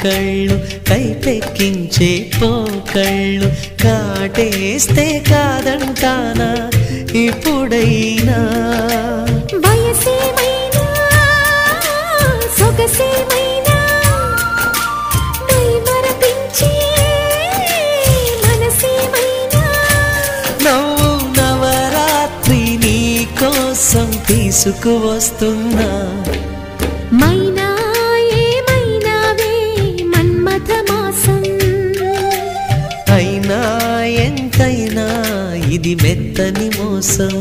కళ్ళు కైపెక్కించే పోకళ్ళు కాటేస్తే కాదంటానా ఇప్పుడైనా వయసేమైనా సొగసేమైనా దైవరపించే మనసేమైనా నవ్వు నవరాత్రి నీ కోసం తీసుకువస్తున్నా మైనా ఏమైనావే మన్మథ మాసం అయినా ఎంతైనా ఇది మెత్తని మోసం